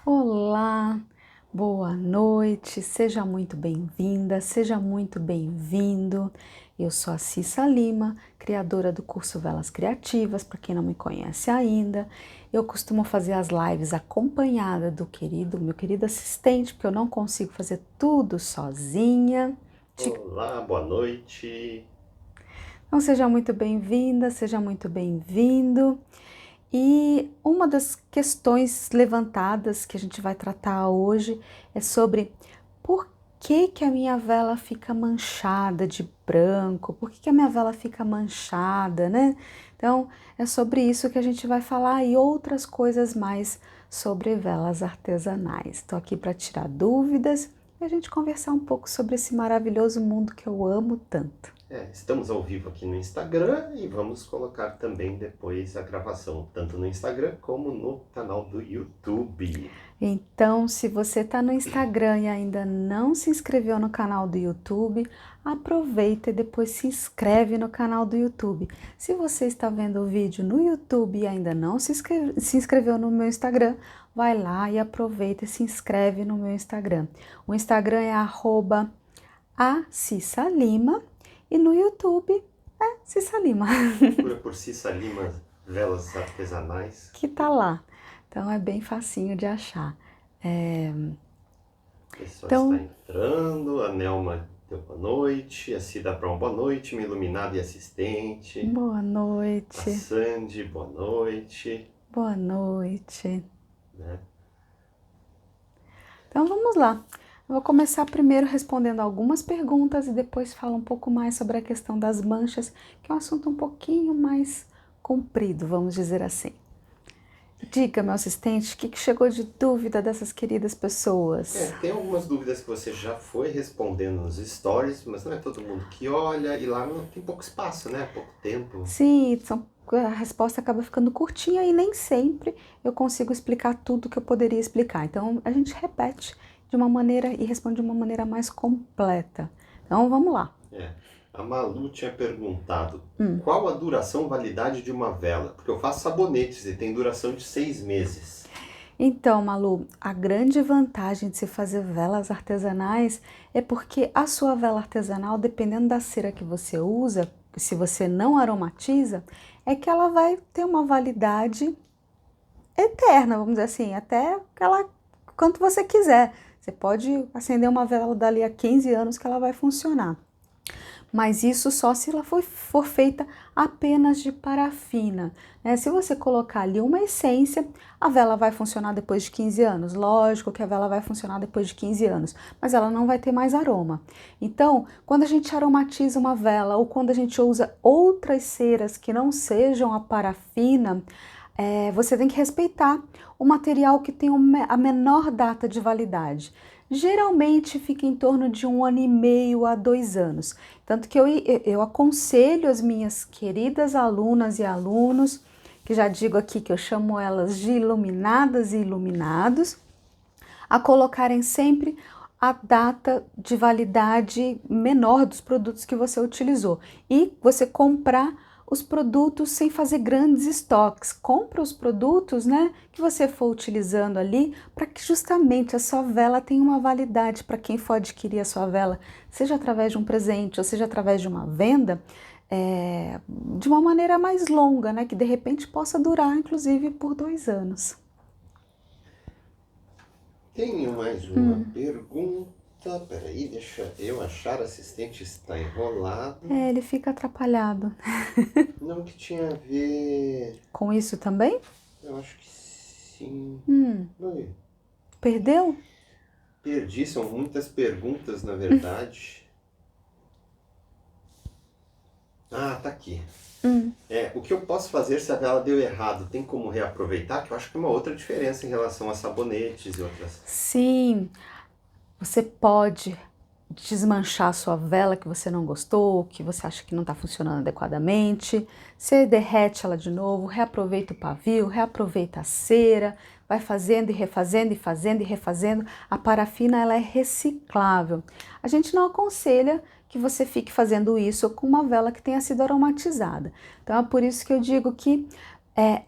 Olá, boa noite, seja muito bem-vinda, seja muito bem-vindo. Eu sou a Cissa Lima, criadora do curso Velas Criativas, para quem não me conhece ainda. Eu costumo fazer as lives acompanhada do meu querido assistente, porque eu não consigo fazer tudo sozinha. Olá, boa noite. Então seja muito bem-vinda, seja muito bem-vindo. E uma das questões levantadas que a gente vai tratar hoje é sobre por que a minha vela fica manchada de branco, por que a minha vela fica manchada, né? Então é sobre isso que a gente vai falar e outras coisas mais sobre velas artesanais. Estou aqui para tirar dúvidas e a gente conversar um pouco sobre esse maravilhoso mundo que eu amo tanto. Estamos ao vivo aqui no Instagram e vamos colocar também depois a gravação, tanto no Instagram como no canal do YouTube. Então, se você está no Instagram e ainda não se inscreveu no canal do YouTube, aproveita e depois se inscreve no canal do YouTube. Se você está vendo o vídeo no YouTube e ainda não se inscreveu no meu Instagram, vai lá e aproveita e se inscreve no meu Instagram. O Instagram é @acissalima e no YouTube é Cissa Lima, Procura por Cissa Lima Velas Artesanais. que tá lá. Então é bem facinho de achar. É, O pessoal está Então, entrando, a Nelma deu boa noite, a Cida Brown boa noite, minha iluminada e assistente, boa a noite, Sandy boa noite, boa noite. né? Então vamos lá. Eu vou começar primeiro respondendo algumas perguntas e depois falo um pouco mais sobre a questão das manchas, que é um assunto um pouquinho mais comprido, vamos dizer assim. Diga, meu assistente, o que chegou de dúvida dessas queridas pessoas? Tem algumas dúvidas que você já foi respondendo nos stories, mas não é todo mundo que olha e lá não tem pouco espaço, né? Pouco tempo. Sim, a resposta acaba ficando curtinha e nem sempre eu consigo explicar tudo que eu poderia explicar. Então a gente repete de uma maneira e responde de uma maneira mais completa. Então vamos lá. É. A Malu tinha perguntado qual a duração validade de uma vela? Porque eu faço sabonetes e tem duração de 6 meses. Então, Malu, a grande vantagem de se fazer velas artesanais é porque a sua vela artesanal, dependendo da cera que você usa, se você não aromatiza, é que ela vai ter uma validade eterna, vamos dizer assim, até ela, quanto você quiser. Você pode acender uma vela dali a 15 anos que ela vai funcionar. Mas isso só se ela for feita apenas de parafina, né? Se você colocar ali uma essência, a vela vai funcionar depois de 15 anos. Lógico que a vela vai funcionar depois de 15 anos, mas ela não vai ter mais aroma. Então, quando a gente aromatiza uma vela ou quando a gente usa outras ceras que não sejam a parafina, você tem que respeitar o material que tem a menor data de validade. Geralmente fica em torno de 1 ano e meio a 2 anos. Tanto que eu aconselho as minhas queridas alunas e alunos, que já digo aqui que eu chamo elas de iluminadas e iluminados, a colocarem sempre a data de validade menor dos produtos que você utilizou e você comprar os produtos sem fazer grandes estoques. Compra os produtos, né, que você for utilizando ali, para que justamente a sua vela tenha uma validade para quem for adquirir a sua vela, seja através de um presente ou seja através de uma venda, de uma maneira mais longa, né, que de repente possa durar inclusive por 2 anos. Tenho mais uma pergunta. Peraí, deixa eu achar. O assistente está enrolado. Ele fica atrapalhado. Não que tinha a ver. Com isso também? Eu acho que sim. Hum, Oi. Perdeu? Perdi, são muitas perguntas na verdade. Ah, tá aqui. O que eu posso fazer se a vela deu errado? Tem como reaproveitar? Que eu acho que é uma outra diferença em relação a sabonetes e outras. Sim, você pode desmanchar a sua vela que você não gostou, que você acha que não está funcionando adequadamente. Você derrete ela de novo, reaproveita o pavio, reaproveita a cera, vai fazendo e refazendo e fazendo e refazendo. A parafina ela é reciclável. A gente não aconselha que você fique fazendo isso com uma vela que tenha sido aromatizada. Então é por isso que eu digo que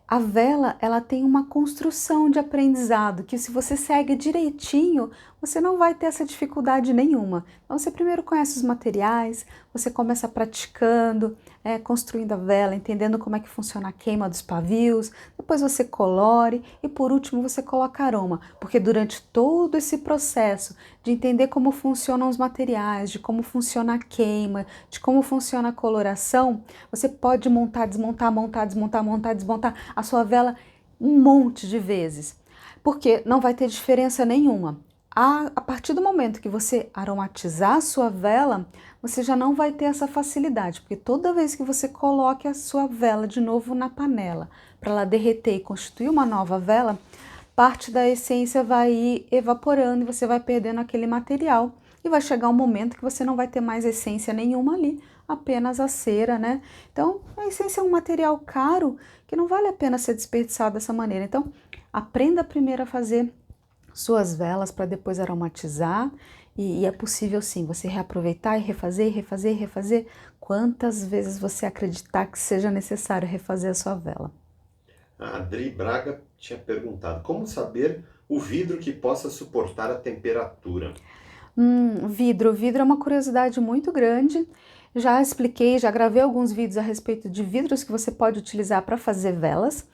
A vela, ela tem uma construção de aprendizado que se você segue direitinho, você não vai ter essa dificuldade nenhuma. Então você primeiro conhece os materiais, você começa praticando, construindo a vela, entendendo como é que funciona a queima dos pavios, depois você colore e por último você coloca aroma, porque durante todo esse processo de entender como funcionam os materiais, de como funciona a queima, de como funciona a coloração, você pode montar, desmontar, montar, desmontar, montar, desmontar a sua vela um monte de vezes, porque não vai ter diferença nenhuma. A partir do momento que você aromatizar a sua vela, você já não vai ter essa facilidade, porque toda vez que você coloque a sua vela de novo na panela para ela derreter e constituir uma nova vela, parte da essência vai ir evaporando e você vai perdendo aquele material. E vai chegar um momento que você não vai ter mais essência nenhuma ali, apenas a cera, né? Então, a essência é um material caro que não vale a pena ser desperdiçado dessa maneira. Então, aprenda primeiro a fazer suas velas para depois aromatizar. E é possível sim, você reaproveitar e refazer, refazer, refazer quantas vezes você acreditar que seja necessário refazer a sua vela. A Adri Braga tinha perguntado, como saber o vidro que possa suportar a temperatura? Vidro é uma curiosidade muito grande. Já expliquei, já gravei alguns vídeos a respeito de vidros que você pode utilizar para fazer velas.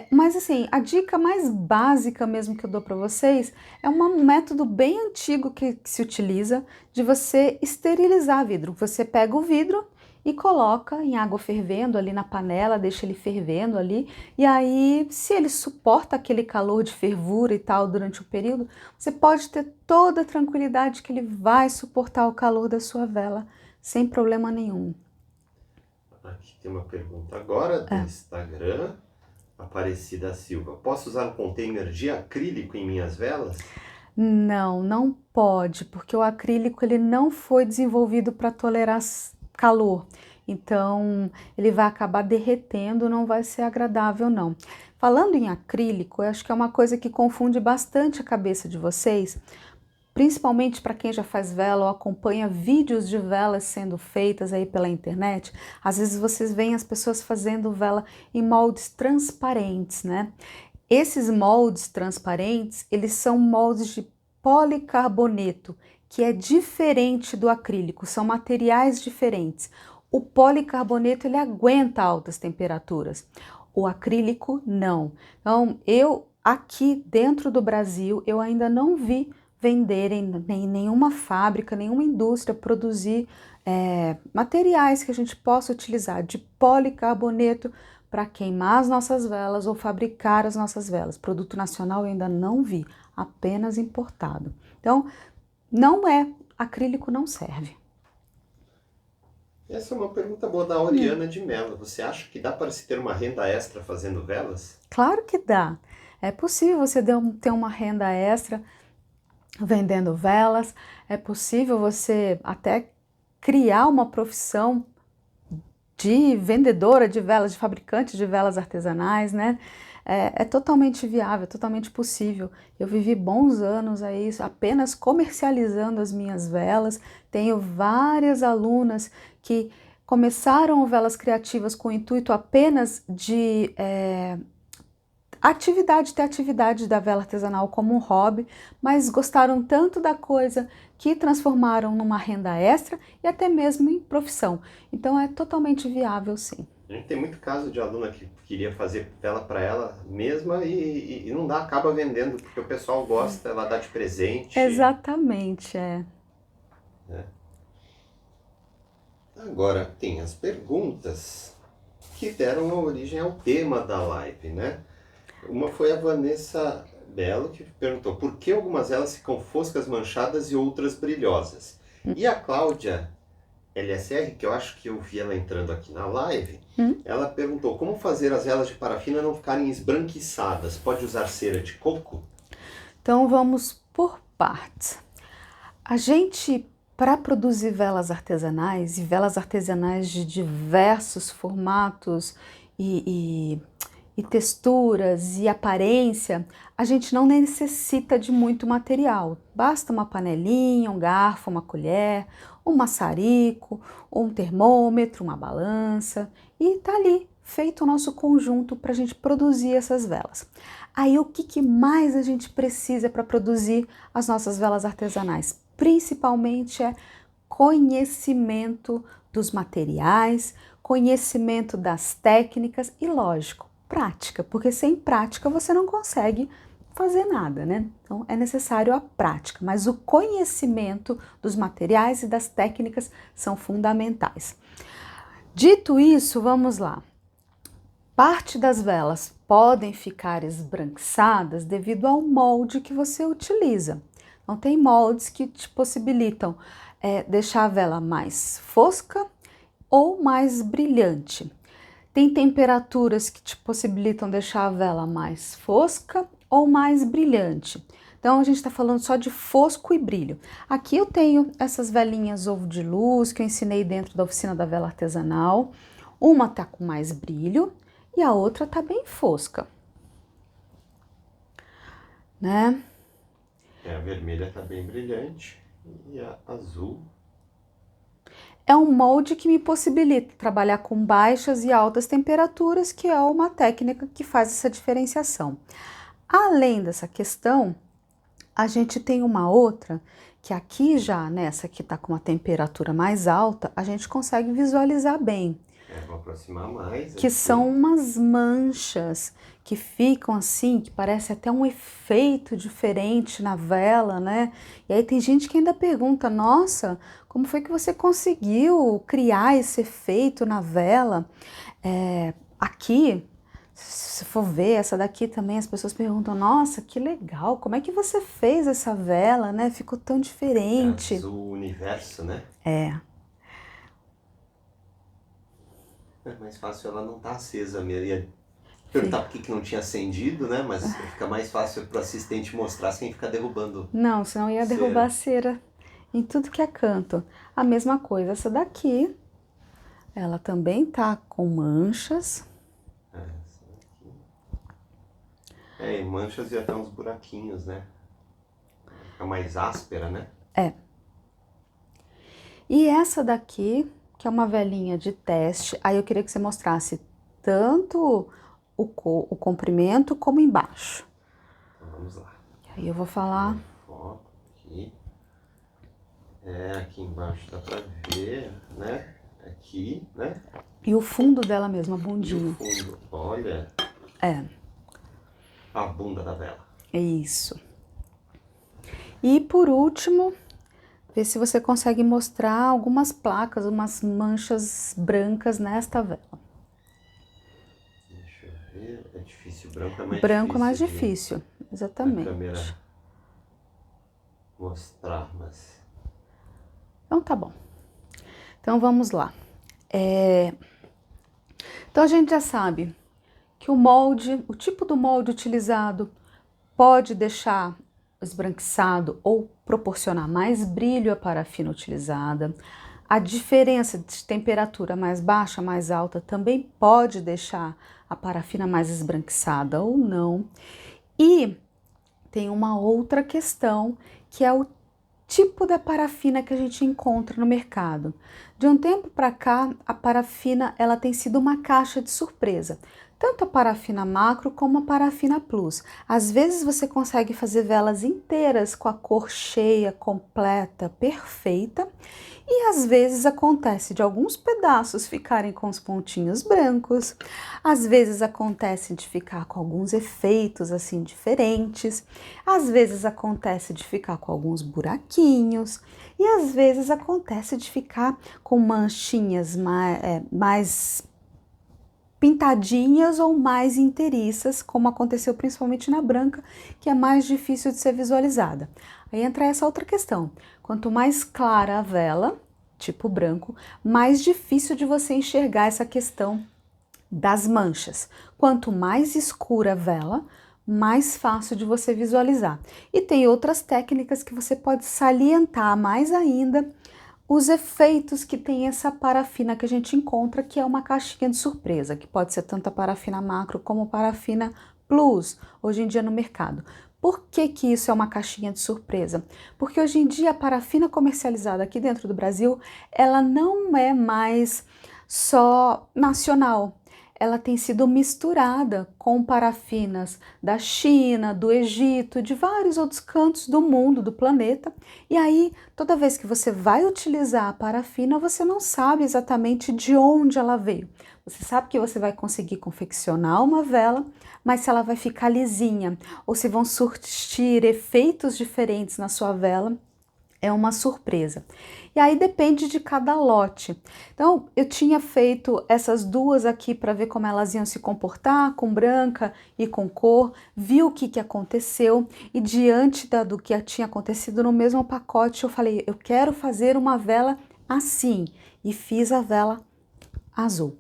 Mas assim, a dica mais básica mesmo que eu dou para vocês é um método bem antigo que se utiliza de você esterilizar vidro. Você pega o vidro e coloca em água fervendo ali na panela, deixa ele fervendo ali, e aí, se ele suporta aquele calor de fervura e tal durante o período, você pode ter toda a tranquilidade que ele vai suportar o calor da sua vela sem problema nenhum. Aqui tem uma pergunta agora do Instagram, Aparecida Silva. Posso usar um container de acrílico em minhas velas? Não, não pode, porque o acrílico ele não foi desenvolvido para tolerar calor. Então, ele vai acabar derretendo, não vai ser agradável não. Falando em acrílico, eu acho que é uma coisa que confunde bastante a cabeça de vocês, principalmente para quem já faz vela ou acompanha vídeos de velas sendo feitas aí pela internet. Às vezes vocês veem as pessoas fazendo vela em moldes transparentes, né? Esses moldes transparentes, eles são moldes de policarboneto, que é diferente do acrílico, são materiais diferentes. O policarboneto, ele aguenta altas temperaturas, o acrílico não. Então, aqui dentro do Brasil, eu ainda não vi venderem em nenhuma fábrica, nenhuma indústria produzir materiais que a gente possa utilizar de policarboneto para queimar as nossas velas ou fabricar as nossas velas. Produto nacional eu ainda não vi, apenas importado. Então, acrílico não serve. Essa é uma pergunta boa da Oriana de Mello. Você acha que dá para se ter uma renda extra fazendo velas? Claro que dá. É possível você ter uma renda extra vendendo velas, é possível você até criar uma profissão de vendedora de velas, de fabricante de velas artesanais, né? É totalmente viável, totalmente possível. Eu vivi bons anos aí apenas comercializando as minhas velas. Tenho várias alunas que começaram velas criativas com o intuito apenas de ter atividade da vela artesanal como um hobby, mas gostaram tanto da coisa que transformaram numa renda extra e até mesmo em profissão. Então é totalmente viável, sim. A gente tem muito caso de aluna que queria fazer vela para ela mesma e não dá, acaba vendendo, porque o pessoal gosta, ela dá de presente. Exatamente, Agora, tem as perguntas que deram origem ao tema da live, né? Uma foi a Vanessa Belo, que perguntou por que algumas velas ficam foscas, manchadas e outras brilhosas. E a Cláudia LSR, que eu acho que eu vi ela entrando aqui na live, ela perguntou como fazer as velas de parafina não ficarem esbranquiçadas. Pode usar cera de coco? Então vamos por partes. A gente, para produzir velas artesanais, e velas artesanais de diversos formatos e texturas e aparência, a gente não necessita de muito material. Basta uma panelinha, um garfo, uma colher, um maçarico, um termômetro, uma balança e tá ali. feito o nosso conjunto para a gente produzir essas velas. Aí o que mais a gente precisa para produzir as nossas velas artesanais? Principalmente é conhecimento dos materiais, conhecimento das técnicas e, lógico, prática, porque sem prática você não consegue fazer nada, né? Então é necessário a prática, mas o conhecimento dos materiais e das técnicas são fundamentais. Dito isso, vamos lá. Parte das velas podem ficar esbranquiçadas devido ao molde que você utiliza. Então tem moldes que te possibilitam deixar a vela mais fosca ou mais brilhante. Tem temperaturas que te possibilitam deixar a vela mais fosca ou mais brilhante. Então a gente está falando só de fosco e brilho. Aqui eu tenho essas velinhas ovo de luz que eu ensinei dentro da oficina da vela artesanal. Uma tá com mais brilho e a outra tá bem fosca, né? A vermelha tá bem brilhante e a azul é um molde que me possibilita trabalhar com baixas e altas temperaturas, que é uma técnica que faz essa diferenciação. Além dessa questão, a gente tem uma outra, que aqui já, nessa que está com uma temperatura mais alta, a gente consegue visualizar bem. Vou aproximar mais. Que são umas manchas que ficam assim, que parece até um efeito diferente na vela, né? E aí tem gente que ainda pergunta, nossa, como foi que você conseguiu criar esse efeito na vela? Aqui, se for ver, essa daqui também, as pessoas perguntam, nossa, que legal, como é que você fez essa vela, né? Ficou tão diferente. Azul universo, né? É mais fácil, ela não tá acesa mesmo. Ia perguntar por que não tinha acendido, né? Mas fica mais fácil para o assistente mostrar sem ficar derrubando. Não, senão ia derrubar cera em tudo que é canto. A mesma coisa, essa daqui, ela também tá com manchas. Essa aqui. E manchas e até uns buraquinhos, né? Fica mais áspera, né? E essa daqui, que é uma velinha de teste, aí eu queria que você mostrasse tanto o comprimento como embaixo. Então vamos lá. Aí eu vou falar. Foco aqui. Aqui embaixo dá pra ver, né? Aqui, né? E o fundo dela mesmo, a bundinha. E o fundo, olha. A bunda da vela. É isso. E por último, ver se você consegue mostrar algumas placas, umas manchas brancas nesta vela. Deixa eu ver, é difícil, branco é mais branco difícil. É mais difícil, exatamente. A câmera mostrar, mas... Então tá bom. Então vamos lá. Então a gente já sabe que o molde, o tipo do molde utilizado pode deixar esbranquiçado ou proporcionar mais brilho à parafina utilizada. A diferença de temperatura mais baixa, mais alta, também pode deixar a parafina mais esbranquiçada ou não. E tem uma outra questão, que é o tipo da parafina que a gente encontra no mercado. De um tempo para cá, a parafina ela tem sido uma caixa de surpresa. Tanto a parafina macro como a parafina plus. Às vezes você consegue fazer velas inteiras com a cor cheia, completa, perfeita. E às vezes acontece de alguns pedaços ficarem com os pontinhos brancos. Às vezes acontece de ficar com alguns efeitos assim diferentes. Às vezes acontece de ficar com alguns buraquinhos. E às vezes acontece de ficar com manchinhas mais pintadinhas ou mais inteiriças, como aconteceu principalmente na branca, que é mais difícil de ser visualizada. Aí entra essa outra questão. Quanto mais clara a vela, tipo branco, mais difícil de você enxergar essa questão das manchas. Quanto mais escura a vela, mais fácil de você visualizar. E tem outras técnicas que você pode salientar mais ainda os efeitos que tem essa parafina que a gente encontra, que é uma caixinha de surpresa, que pode ser tanto a parafina macro como a parafina plus, hoje em dia no mercado. Por que que isso é uma caixinha de surpresa? Porque hoje em dia a parafina comercializada aqui dentro do Brasil, ela não é mais só nacional. ela tem sido misturada com parafinas da China, do Egito, de vários outros cantos do mundo, do planeta. E aí, toda vez que você vai utilizar a parafina, você não sabe exatamente de onde ela veio. Você sabe que você vai conseguir confeccionar uma vela, mas se ela vai ficar lisinha ou se vão surtir efeitos diferentes na sua vela, é uma surpresa. E aí depende de cada lote. Então, eu tinha feito essas duas aqui para ver como elas iam se comportar, com branca e com cor, vi o que aconteceu e diante do que tinha acontecido no mesmo pacote, eu falei, eu quero fazer uma vela assim e fiz a vela azul.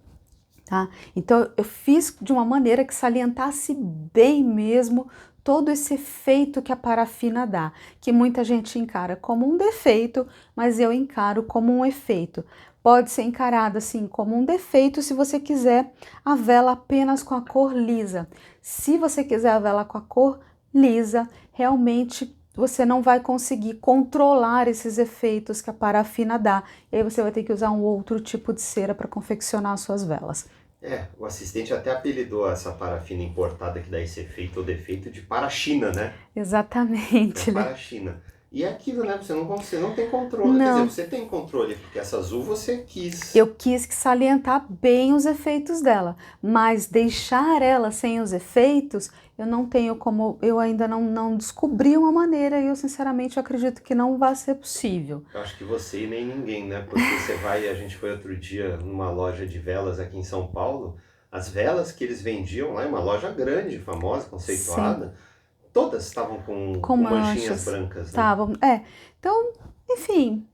Tá? Então, eu fiz de uma maneira que salientasse bem mesmo todo esse efeito que a parafina dá, que muita gente encara como um defeito, mas eu encaro como um efeito. Pode ser encarado assim como um defeito se você quiser a vela apenas com a cor lisa. Se você quiser a vela com a cor lisa, realmente você não vai conseguir controlar esses efeitos que a parafina dá. E aí você vai ter que usar um outro tipo de cera para confeccionar as suas velas. O assistente até apelidou essa parafina importada que dá esse efeito ou defeito de para-China, né? Exatamente. Para-China. E é aquilo, né? Você não tem controle. Não. Quer dizer, você tem controle, porque essa azul você quis. Eu quis salientar bem os efeitos dela, mas deixar ela sem os efeitos, eu não tenho como, eu ainda não descobri uma maneira e eu sinceramente acredito que não vai ser possível. Eu acho que você e nem ninguém, né? Porque a gente foi outro dia numa loja de velas aqui em São Paulo, as velas que eles vendiam lá, é uma loja grande, famosa, conceituada, todas estavam com manchinhas brancas, né? Estavam, então, enfim,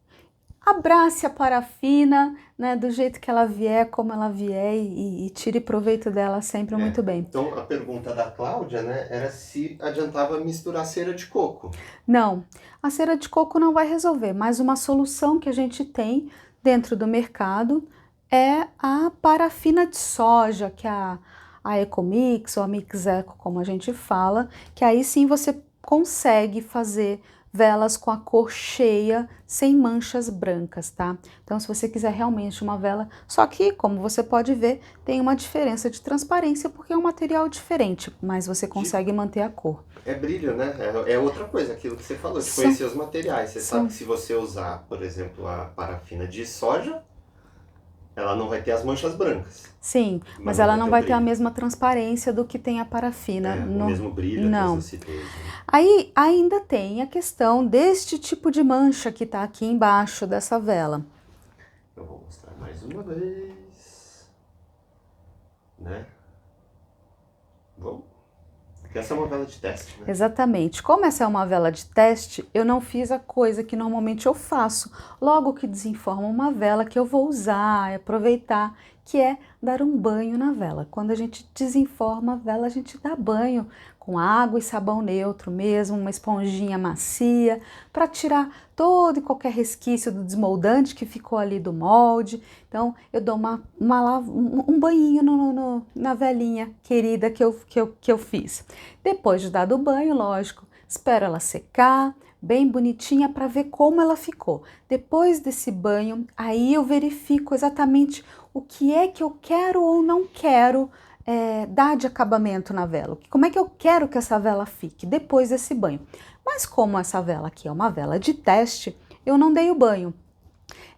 abrace a parafina, né, do jeito que ela vier, como ela vier e tire proveito dela sempre muito bem. Então, a pergunta da Cláudia, né, era se adiantava misturar cera de coco. Não, a cera de coco não vai resolver, mas uma solução que a gente tem dentro do mercado é a parafina de soja, que é a Ecomix ou a Mix Eco, como a gente fala, que aí sim você consegue fazer velas com a cor cheia, sem manchas brancas, tá? Então, se você quiser realmente uma vela, só que, como você pode ver, tem uma diferença de transparência porque é um material diferente, mas você consegue manter a cor. É brilho, né? É outra coisa, aquilo que você falou, de conhecer os materiais. Você sabe que se você usar, por exemplo, a parafina de soja, ela não vai ter as manchas brancas. Sim, mas ela não vai ter a mesma transparência do que tem a parafina. O mesmo brilho não. que você citou. Aí ainda tem a questão deste tipo de mancha que está aqui embaixo dessa vela. Eu vou mostrar mais uma vez. Né? Vamos. Porque essa é uma vela de teste, né? Exatamente. Como essa é uma vela de teste, eu não fiz a coisa que normalmente eu faço. Logo que desenforma uma vela que eu vou usar, aproveitar, que é dar um banho na vela. Quando a gente desenforma a vela, a gente dá banho com água e sabão neutro mesmo, uma esponjinha macia, para tirar todo e qualquer resquício do desmoldante que ficou ali do molde. Então, eu dou um banhinho na velinha querida que eu fiz. Depois de dado o banho, lógico, espero ela secar, bem bonitinha para ver como ela ficou. Depois desse banho, aí eu verifico exatamente o que é que eu quero ou não quero dar de acabamento na vela. Como é que eu quero que essa vela fique depois desse banho. Mas como essa vela aqui é uma vela de teste, eu não dei o banho.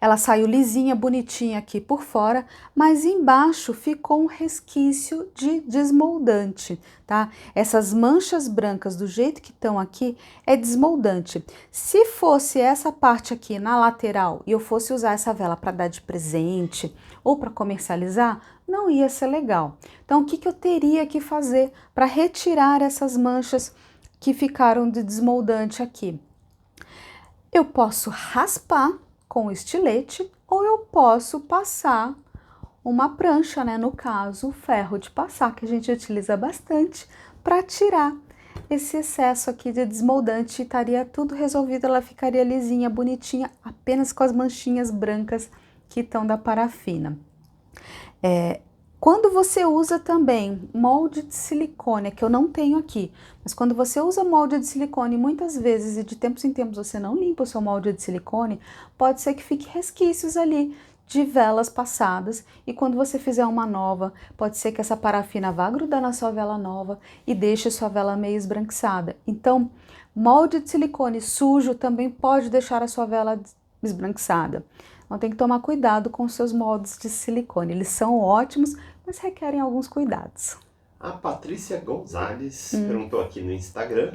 Ela saiu lisinha, bonitinha aqui por fora, mas embaixo ficou um resquício de desmoldante, tá? Essas manchas brancas do jeito que estão aqui é desmoldante. Se fosse essa parte aqui na lateral e eu fosse usar essa vela para dar de presente ou para comercializar, não ia ser legal. Então, o que eu teria que fazer para retirar essas manchas que ficaram de desmoldante aqui? Eu posso raspar com estilete ou eu posso passar uma prancha, né? No caso, o ferro de passar, que a gente utiliza bastante para tirar esse excesso aqui de desmoldante. Estaria tudo resolvido, ela ficaria lisinha, bonitinha, apenas com as manchinhas brancas que estão da parafina. Quando você usa também molde de silicone, que eu não tenho aqui, mas quando você usa molde de silicone muitas vezes e de tempos em tempos você não limpa o seu molde de silicone, pode ser que fique resquícios ali de velas passadas, e quando você fizer uma nova, pode ser que essa parafina vá grudar na sua vela nova e deixe sua vela meio esbranquiçada. Então, molde de silicone sujo também pode deixar a sua vela esbranquiçada. Então tem que tomar cuidado com os seus moldes de silicone. Eles são ótimos, mas requerem alguns cuidados. A Patrícia Gonzalez perguntou aqui no Instagram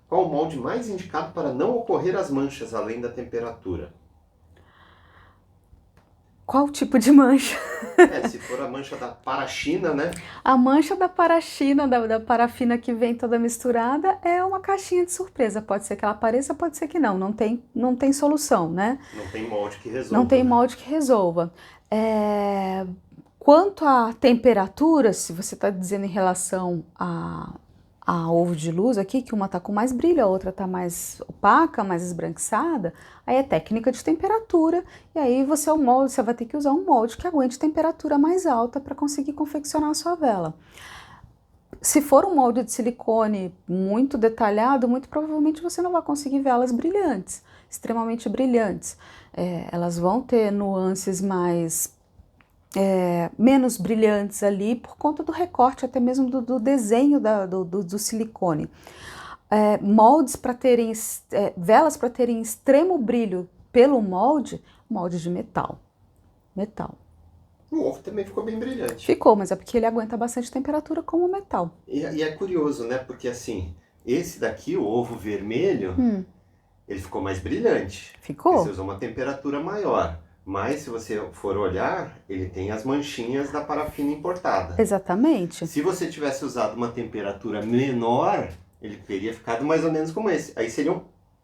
qual o molde mais indicado para não ocorrer as manchas além da temperatura. Qual tipo de mancha? Se for a mancha da parachina, né? A mancha da parachina, da parafina que vem toda misturada, é uma caixinha de surpresa. Pode ser que ela apareça, pode ser que não. Não tem solução, né? Não tem molde que resolva. Não tem né? molde que resolva. Quanto à temperatura, se você está dizendo em relação a ovo de luz aqui, que uma está com mais brilho, a outra está mais opaca, mais esbranquiçada, aí é técnica de temperatura, e aí você vai ter que usar um molde que aguente temperatura mais alta para conseguir confeccionar a sua vela. Se for um molde de silicone muito detalhado, muito provavelmente você não vai conseguir velas brilhantes, extremamente brilhantes. Elas vão ter nuances menos brilhantes ali por conta do recorte, até mesmo do desenho do silicone. Moldes para terem, velas para terem extremo brilho pelo molde de metal. O ovo também ficou bem brilhante. Ficou, mas é porque ele aguenta bastante temperatura como o metal. E é curioso, né? Porque assim, esse daqui, o ovo vermelho, ele ficou mais brilhante. Ficou? Porque você usou uma temperatura maior. Mas se você for olhar, ele tem as manchinhas da parafina importada. Exatamente. Se você tivesse usado uma temperatura menor, ele teria ficado mais ou menos como esse. Aí seriam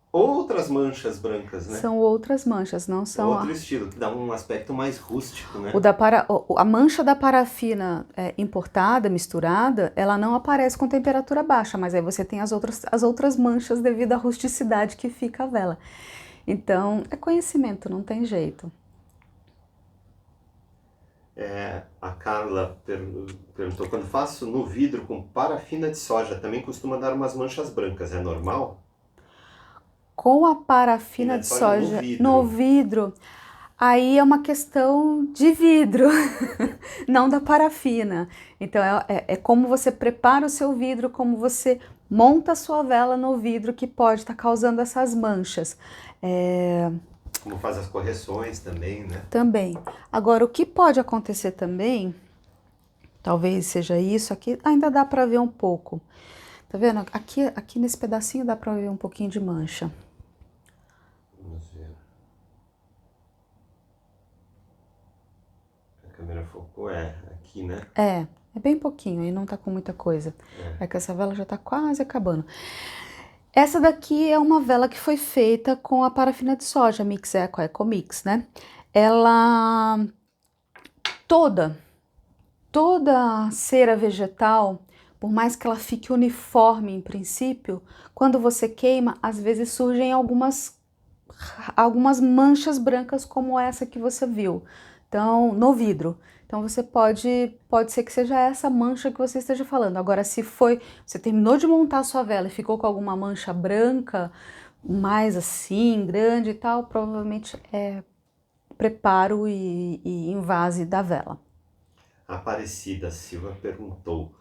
outras manchas brancas, né? São outras manchas, não são... Outro estilo, que dá um aspecto mais rústico, né? A mancha da parafina importada, misturada, ela não aparece com temperatura baixa, mas aí você tem as outras manchas devido à rusticidade que fica a vela. Então, é conhecimento, não tem jeito. A Carla perguntou, quando faço no vidro com parafina de soja, também costuma dar umas manchas brancas, é normal? Com a parafina de soja no vidro, aí é uma questão de vidro, não da parafina. Então é como você prepara o seu vidro, como você monta a sua vela no vidro que pode estar causando essas manchas. Como faz as correções também, né? Também. Agora, o que pode acontecer também, talvez seja isso, aqui ainda dá para ver um pouco. Tá vendo? Aqui nesse pedacinho dá para ver um pouquinho de mancha. Vamos ver. A câmera focou, aqui, né? É bem pouquinho, aí não tá com muita coisa. É que essa vela já tá quase acabando. Essa daqui é uma vela que foi feita com a parafina de soja, Mix Eco, Ecomix, né? Ela... Toda cera vegetal, por mais que ela fique uniforme em princípio, quando você queima, às vezes surgem algumas manchas brancas como essa que você viu, então, no vidro. Então você pode ser que seja essa mancha que você esteja falando. Agora, se você terminou de montar a sua vela e ficou com alguma mancha branca, mais assim, grande e tal, provavelmente é preparo e invase da vela. A Aparecida Silva perguntou,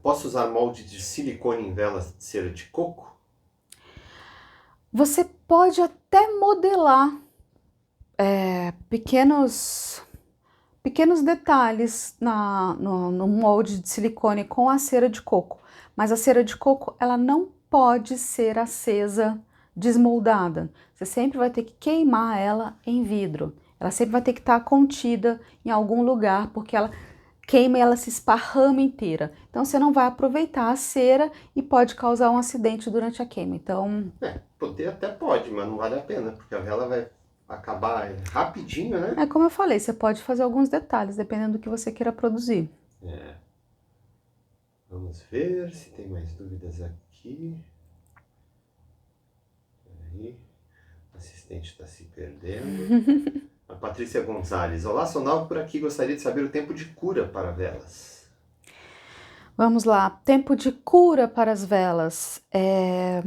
posso usar molde de silicone em velas de cera de coco? Você pode até modelar pequenos detalhes no molde de silicone com a cera de coco, mas a cera de coco ela não pode ser acesa desmoldada. Você sempre vai ter que queimar ela em vidro. Ela sempre vai ter que estar contida em algum lugar, porque ela queima e ela se esparrama inteira. Então você não vai aproveitar a cera e pode causar um acidente durante a queima. Então... poder até pode, mas não vale a pena, porque a vela vai acabar rapidinho, né? É como eu falei, você pode fazer alguns detalhes, dependendo do que você queira produzir. Vamos ver se tem mais dúvidas aqui. Aí, o assistente está se perdendo. A Patrícia Gonzalez. Olá, Sonal, por aqui. Gostaria de saber o tempo de cura para velas. Vamos lá. Tempo de cura para as velas. É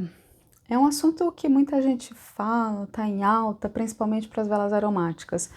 um assunto que muita gente fala, está em alta, principalmente para as velas aromáticas.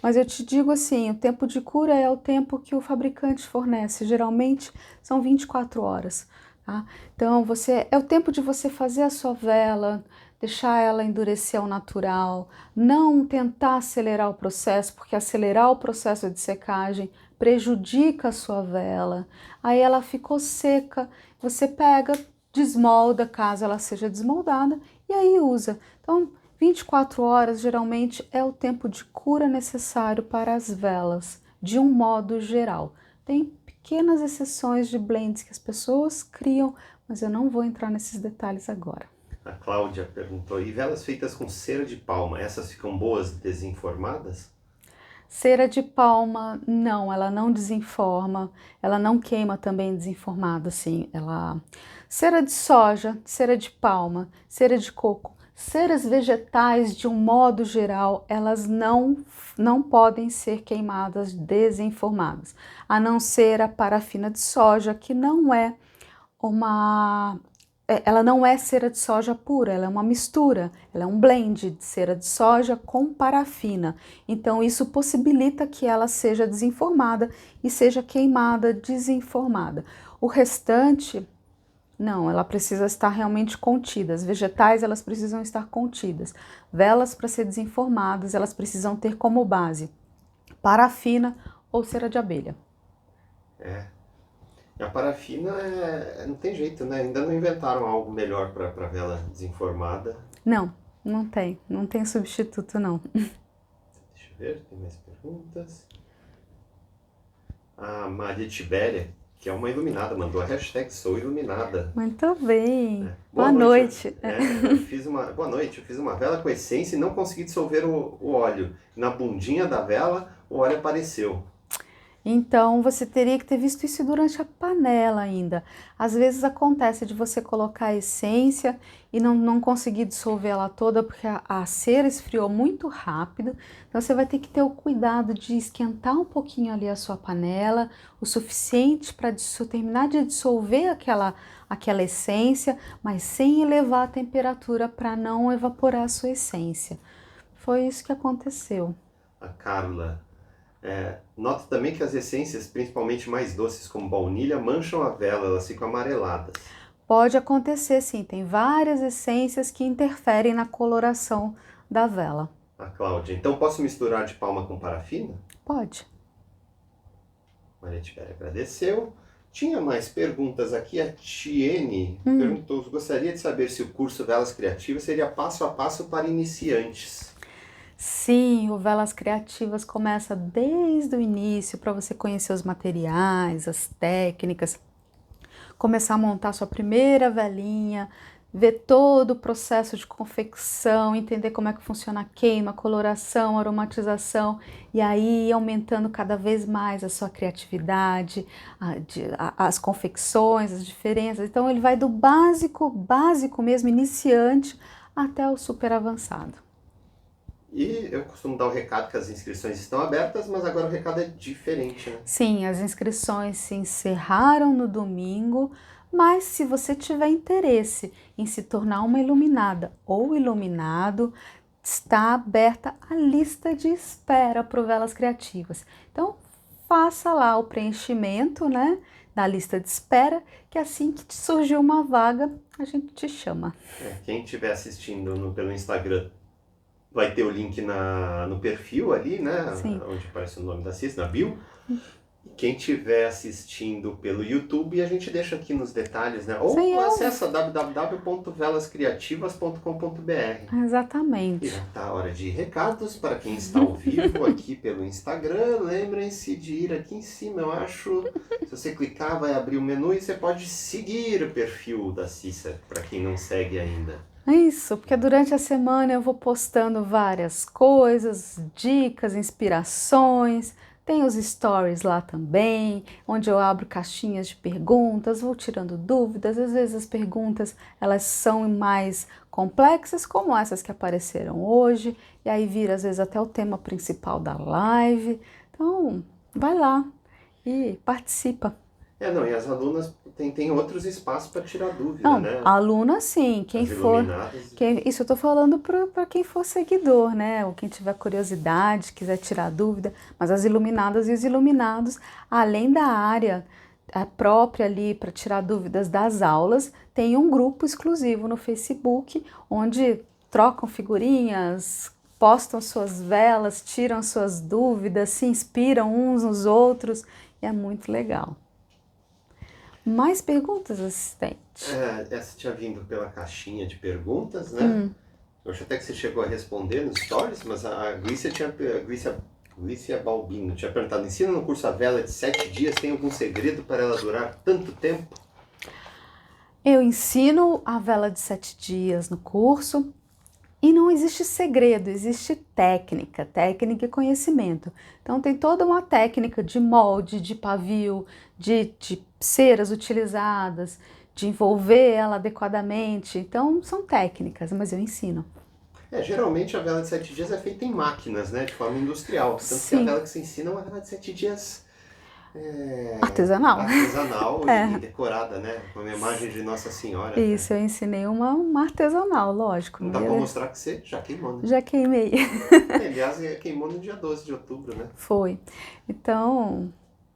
Mas eu te digo assim, o tempo de cura é o tempo que o fabricante fornece, geralmente são 24 horas, tá? Então, é o tempo de você fazer a sua vela, deixar ela endurecer ao natural, não tentar acelerar o processo, porque acelerar o processo de secagem prejudica a sua vela. Aí ela ficou seca, você pega, desmolda, caso ela seja desmoldada, e aí usa. Então, 24 horas geralmente é o tempo de cura necessário para as velas, de um modo geral. Tem pequenas exceções de blends que as pessoas criam, mas eu não vou entrar nesses detalhes agora. A Cláudia perguntou, e velas feitas com cera de palma, essas ficam boas desenformadas? Cera de palma, não, ela não desenforma, ela não queima também desenformada, assim, Cera de soja, cera de palma, cera de coco, ceras vegetais de um modo geral, elas não podem ser queimadas desenformadas, a não ser a parafina de soja, que não é uma ela não é cera de soja pura, ela é uma mistura, ela é um blend de cera de soja com parafina. Então isso possibilita que ela seja desenformada e seja queimada desenformada. O restante, não, ela precisa estar realmente contida. As vegetais, elas precisam estar contidas. Velas, para ser desenformadas, elas precisam ter como base parafina ou cera de abelha. É. A parafina não tem jeito, né? Ainda não inventaram algo melhor para vela desenformada. Não, não tem substituto não. Deixa eu ver, tem mais perguntas. A Maria Tibéria, que é uma iluminada, mandou a hashtag Sou Iluminada. Muito bem. Boa Boa noite. Boa noite, eu fiz uma vela com essência e não consegui dissolver o óleo. Na bundinha da vela, o óleo apareceu. Então, você teria que ter visto isso durante a panela ainda. Às vezes acontece de você colocar a essência e não conseguir dissolver ela toda porque a cera esfriou muito rápido. Então, você vai ter que ter o cuidado de esquentar um pouquinho ali a sua panela, o suficiente para terminar de dissolver aquela essência, mas sem elevar a temperatura para não evaporar a sua essência. Foi isso que aconteceu. A Carla nota também que as essências, principalmente mais doces como baunilha, mancham a vela, elas ficam amareladas. Pode acontecer sim, tem várias essências que interferem na coloração da vela. A Cláudia, então posso misturar de palma com parafina? Pode. Maria Tibéria agradeceu. Tinha mais perguntas aqui. A Tiene perguntou, gostaria de saber se o curso Velas Criativas seria passo a passo para iniciantes. Sim, o Velas Criativas começa desde o início para você conhecer os materiais, as técnicas, começar a montar sua primeira velinha, ver todo o processo de confecção, entender como é que funciona a queima, a coloração, a aromatização, e aí aumentando cada vez mais a sua criatividade, as confecções, as diferenças. Então ele vai do básico mesmo, iniciante, até o super avançado. E eu costumo dar o recado que as inscrições estão abertas, mas agora o recado é diferente, né? Sim, as inscrições se encerraram no domingo, mas se você tiver interesse em se tornar uma iluminada ou iluminado, está aberta a lista de espera para o Velas Criativas. Então, faça lá o preenchimento, né, da lista de espera, que assim que surgir uma vaga, a gente te chama. Quem estiver assistindo pelo Instagram, vai ter o link no perfil ali, né? Sim. Onde aparece o nome da CIS, na bio. E quem estiver assistindo pelo YouTube, a gente deixa aqui nos detalhes, né? Ou acessa www.velascriativas.com.br. Exatamente. E já está a hora de recados para quem está ao vivo aqui pelo Instagram. Lembrem-se de ir aqui em cima, eu acho. Se você clicar, vai abrir o menu e você pode seguir o perfil da Cissa, para quem não segue ainda. Isso, porque durante a semana eu vou postando várias coisas, dicas, inspirações, tem os stories lá também, onde eu abro caixinhas de perguntas, vou tirando dúvidas, às vezes as perguntas elas são mais complexas, como essas que apareceram hoje, e aí vira às vezes até o tema principal da live, então vai lá e participa. Não, e as alunas tem outros espaços para tirar dúvida, Não, né? aluna sim, quem As for, iluminadas. isso eu estou falando para quem for seguidor, né? Ou quem tiver curiosidade, quiser tirar dúvida, mas as iluminadas e os iluminados, além da área própria ali para tirar dúvidas das aulas, tem um grupo exclusivo no Facebook, onde trocam figurinhas, postam suas velas, tiram suas dúvidas, se inspiram uns nos outros, e é muito legal. Mais perguntas, assistente? Essa tinha vindo pela caixinha de perguntas, né? Eu acho até que você chegou a responder nos stories, mas a Glícia Balbino tinha perguntado: ensina no curso a vela de 7 dias, tem algum segredo para ela durar tanto tempo? Eu ensino a vela de 7 dias no curso e não existe segredo, existe técnica e conhecimento. Então tem toda uma técnica de molde, de pavio, de ceras utilizadas, de envolver ela adequadamente. Então são técnicas, mas eu ensino. Geralmente a vela de 7 dias é feita em máquinas, né? De forma industrial. Tanto que a Sim, vela que você ensina é uma vela de 7 dias artesanal. artesanal e É, decorada, né? Com uma imagem de Nossa Senhora, né? isso, eu ensinei uma artesanal, lógico. Não Não dá pra ia... mostrar que você já queimou, né? Já queimei. Aliás, queimou no dia 12 de outubro, né? Foi. Então,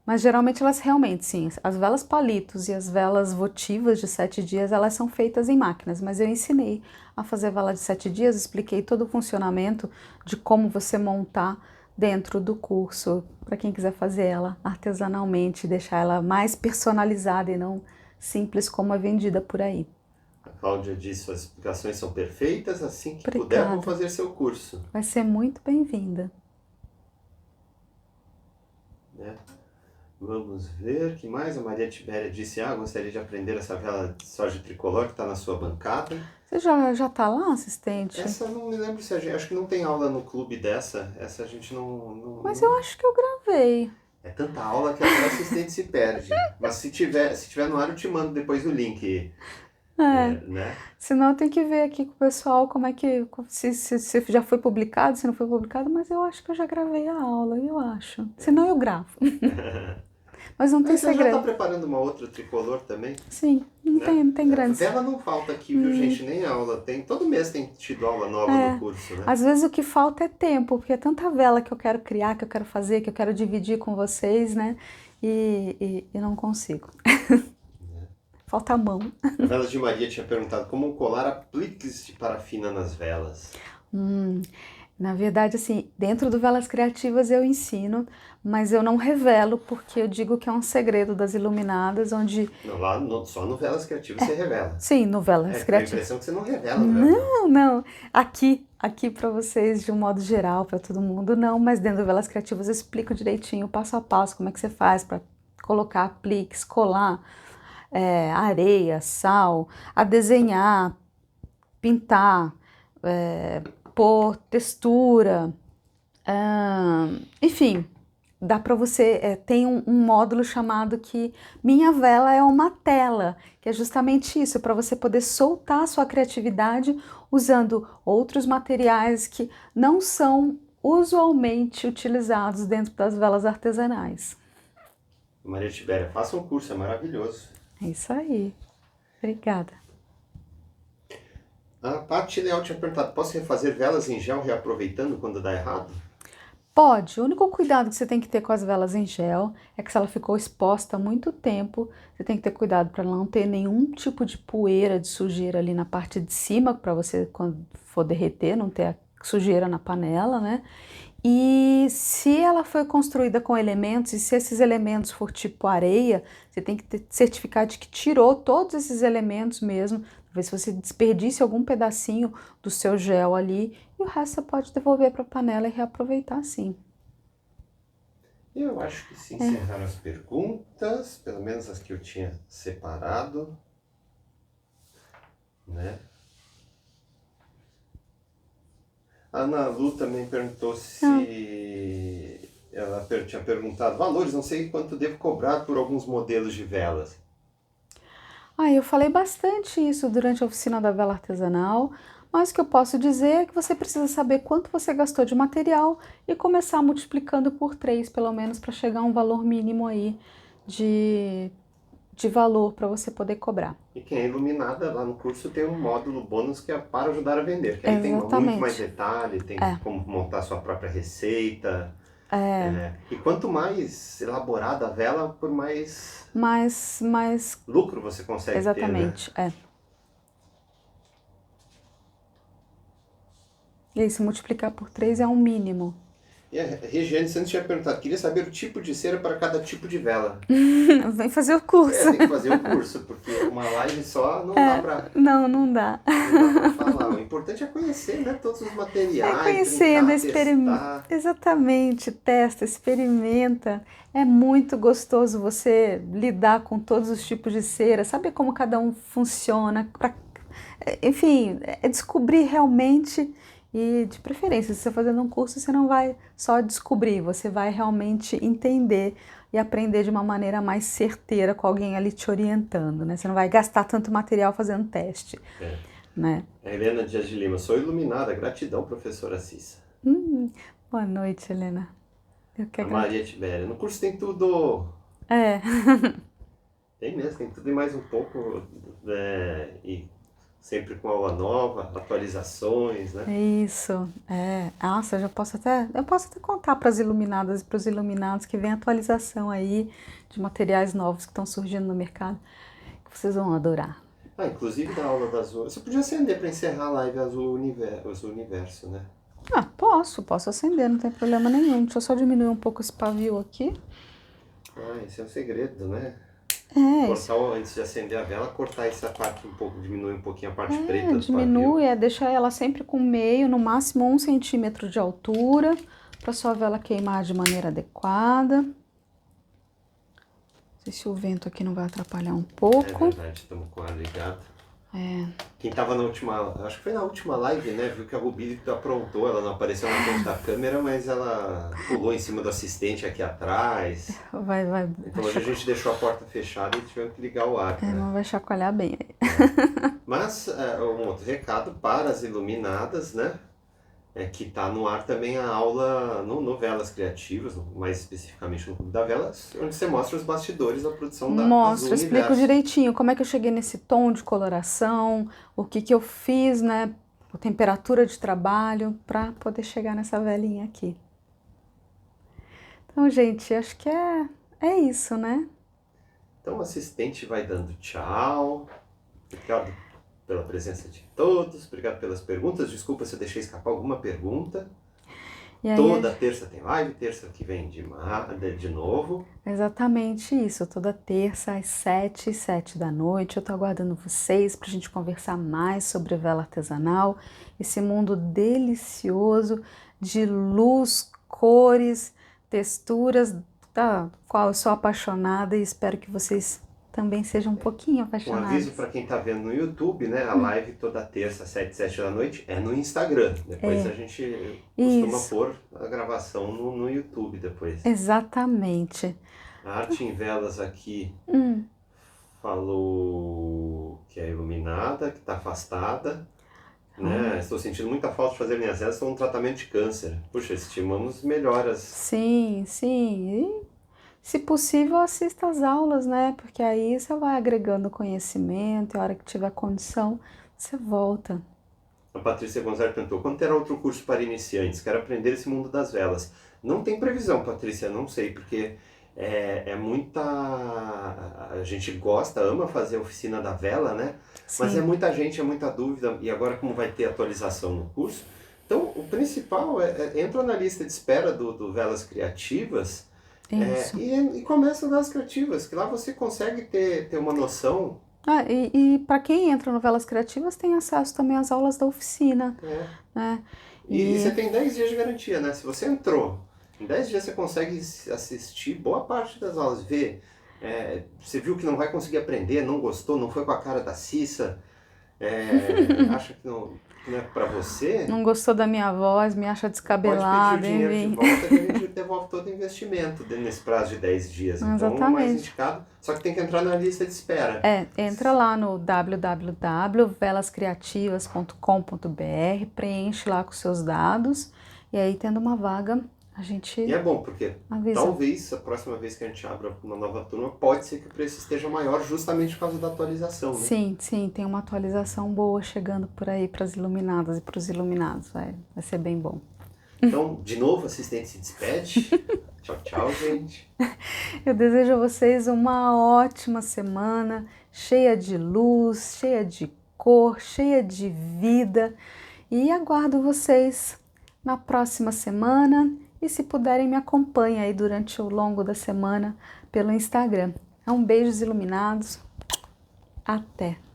mas geralmente elas realmente, sim, as velas palitos e as velas votivas de 7 dias, elas são feitas em máquinas, mas eu ensinei a fazer vela de 7 dias, expliquei todo o funcionamento de como você montar dentro do curso, para quem quiser fazer ela artesanalmente, deixar ela mais personalizada e não simples como é vendida por aí. A Cláudia diz: suas explicações são perfeitas, assim que puder vou Obrigada. fazer seu curso. Vai ser muito bem-vinda. Né? Vamos ver, que mais? A Maria Tibéria disse: gostaria de aprender essa vela de soja tricolor que está na sua bancada. Você já tá lá, assistente? Essa eu não me lembro se acho que não tem aula no clube dessa. Essa a gente Mas eu acho que eu gravei. É tanta aula que até o assistente se perde. Mas se tiver no ar, eu te mando depois o link, É. né? Senão tem que ver aqui com o pessoal como é que. Se já foi publicado, se não foi publicado, mas eu acho que eu já gravei a aula, eu acho. Senão eu gravo. Mas não tem Mas você já está segredo. preparando uma outra tricolor também, Sim, né? não tem grandes. Vela não falta aqui, viu, gente? Nem aula. Todo mês tem tido aula nova no É, curso, né? às vezes o que falta é tempo, porque é tanta vela que eu quero criar, que eu quero fazer, que eu quero dividir com vocês, né? E não consigo. Falta a mão. A Vela de Maria tinha perguntado como colar apliques de parafina nas velas. Na verdade, assim, dentro do Velas Criativas eu ensino, mas eu não revelo, porque eu digo que é um segredo das iluminadas, onde... Não, lá só no Velas Criativas você revela. Sim, no Velas Tem a Criativas. impressão que você não revela no Velas. Não. Aqui para vocês, de um modo geral, para todo mundo, não, mas dentro do Velas Criativas eu explico direitinho, passo a passo, como é que você faz para colocar apliques, colar areia, sal, a desenhar, pintar, pôr textura, enfim, dá para você, tem um módulo chamado que Minha Vela é uma Tela, que é justamente isso, para você poder soltar a sua criatividade usando outros materiais que não são usualmente utilizados dentro das velas artesanais. Maria Tibéria, faça um curso, é maravilhoso. É isso aí. Obrigada. A Paty Leal tinha perguntado: posso refazer velas em gel reaproveitando quando dá errado? Pode. O único cuidado que você tem que ter com as velas em gel é que se ela ficou exposta há muito tempo, você tem que ter cuidado para não ter nenhum tipo de poeira, de sujeira ali na parte de cima, para você, quando for derreter, não ter a sujeira na panela, né? E se ela foi construída com elementos, e se esses elementos for tipo areia, você tem que ter certificado de que tirou todos esses elementos mesmo. Talvez você desperdice algum pedacinho do seu gel ali, e o resto você pode devolver para a panela e reaproveitar sim. Eu acho que se encerraram as perguntas, pelo menos as que eu tinha separado, né? A Ana Lu também perguntou se ela tinha perguntado valores, não sei quanto devo cobrar por alguns modelos de velas. Eu falei bastante isso durante a oficina da vela artesanal, mas o que eu posso dizer é que você precisa saber quanto você gastou de material e começar multiplicando por 3, pelo menos, para chegar a um valor mínimo aí de de valor para você poder cobrar. E quem é iluminada, lá no curso tem um módulo bônus que é para ajudar a vender, que aí tem muito mais detalhe, tem como montar sua própria receita. E quanto mais elaborada a vela, por mais lucro você consegue ter, né? Exatamente, E aí, se multiplicar por 3 é um mínimo. E a Regiane Santos tinha perguntado, queria saber o tipo de cera para cada tipo de vela. Vem fazer o curso. Tem que fazer o curso, porque uma live só não dá pra... Não dá. Não dá pra falar. O importante é conhecer, né, todos os materiais, Conhecendo, testar. Exatamente, testa, experimenta. É muito gostoso você lidar com todos os tipos de cera, saber como cada um funciona, enfim, é descobrir realmente. E de preferência, se você está fazendo um curso, você não vai só descobrir, você vai realmente entender e aprender de uma maneira mais certeira com alguém ali te orientando, né? Você não vai gastar tanto material fazendo teste, né? A Helena Dias de Lima, sou iluminada, gratidão, professora Cissa. Boa noite, Helena. A Maria Tibéria, no curso tem tudo... Tem mesmo, tem tudo e mais um pouco, e sempre com aula nova, atualizações, né? Isso, Nossa, eu posso até contar para as iluminadas e para os iluminados que vem atualização aí de materiais novos que estão surgindo no mercado, que vocês vão adorar. Inclusive da aula da Azul. Você podia acender para encerrar a live Azul Universo, né? Posso acender, não tem problema nenhum. Deixa eu só diminuir um pouco esse pavio aqui. Esse é um segredo, né? Isso. Antes de acender a vela, cortar essa parte um pouco, diminuir um pouquinho a parte preta do diminui, deixar ela sempre com meio, no máximo 1 centímetro de altura, para sua vela queimar de maneira adequada. Não sei se o vento aqui não vai atrapalhar um pouco. É verdade, estamos com o ar ligado. Quem estava na última, acho que foi na última live, né, viu que a Rubi aprontou, ela não apareceu na frente da câmera, mas ela pulou em cima do assistente aqui atrás. Vai. Então hoje a gente deixou a porta fechada e tivemos que ligar o ar. Né? Mas vai chacoalhar bem aí. Mas um outro recado para as iluminadas, né, que está no ar também a aula no Velas Criativas, mais especificamente no Clube da Vela, onde você mostra os bastidores da produção da Azul Explico Universo. direitinho como é que eu cheguei nesse tom de coloração, o que eu fiz, né, a temperatura de trabalho, para poder chegar nessa velinha aqui. Então, gente, acho que é isso, né? Então o assistente vai dando tchau. Obrigado pela presença de todos, obrigado pelas perguntas. Desculpa se eu deixei escapar alguma pergunta. Toda terça tem live, terça que vem de novo. Exatamente isso, toda terça às 7h da noite. Eu tô aguardando vocês pra gente conversar mais sobre vela artesanal, esse mundo delicioso de luz, cores, texturas, da qual eu sou apaixonada e espero que vocês também sejam um pouquinho apaixonados. Um aviso para quem está vendo no YouTube, né? A live toda terça, 7h da noite, é no Instagram. Depois a gente costuma pôr a gravação no YouTube depois. Exatamente. A Arte em Velas aqui falou que é iluminada, que está afastada. Né? Estou sentindo muita falta de fazer minhas velas, estou no tratamento de câncer. Puxa, estimamos melhoras. Sim. E, se possível, assista às aulas, né? Porque aí você vai agregando conhecimento e a hora que tiver condição, você volta. A Patrícia Gonzalez perguntou, quando terá outro curso para iniciantes? Quero aprender esse mundo das velas. Não tem previsão, Patrícia, não sei, porque é muita... A gente gosta, ama fazer a oficina da vela, né? Sim. Mas é muita gente, é muita dúvida, e agora como vai ter atualização no curso? Então, o principal entra na lista de espera do Velas Criativas, e começa nas Criativas, que lá você consegue ter uma noção. E para quem entra no Velas Criativas tem acesso também às aulas da oficina. Né? E você tem 10 dias de garantia, né? Se você entrou, em 10 dias você consegue assistir boa parte das aulas, ver. Você viu que não vai conseguir aprender, não gostou, não foi com a cara da Cissa, acha que não é pra você. Não gostou da minha voz, me acha descabelada. Pode pedir o dinheiro de volta que a gente devolve todo o investimento nesse prazo de 10 dias. Então, exatamente. O mais indicado, só que tem que entrar na lista de espera. Entra lá no www.velascriativas.com.br, preenche lá com seus dados e aí tendo uma vaga, a gente E é bom, porque avisa. talvez a próxima vez que a gente abra uma nova turma, pode ser que o preço esteja maior justamente por causa da atualização, né? Sim, sim, tem uma atualização boa chegando por aí para as iluminadas e para os iluminados, vai ser bem bom. Então, de novo, o assistente se despede. Tchau, tchau, gente. Eu desejo a vocês uma ótima semana, cheia de luz, cheia de cor, cheia de vida e aguardo vocês na próxima semana e se puderem me acompanhem aí durante o longo da semana pelo Instagram. Um beijos iluminados, até!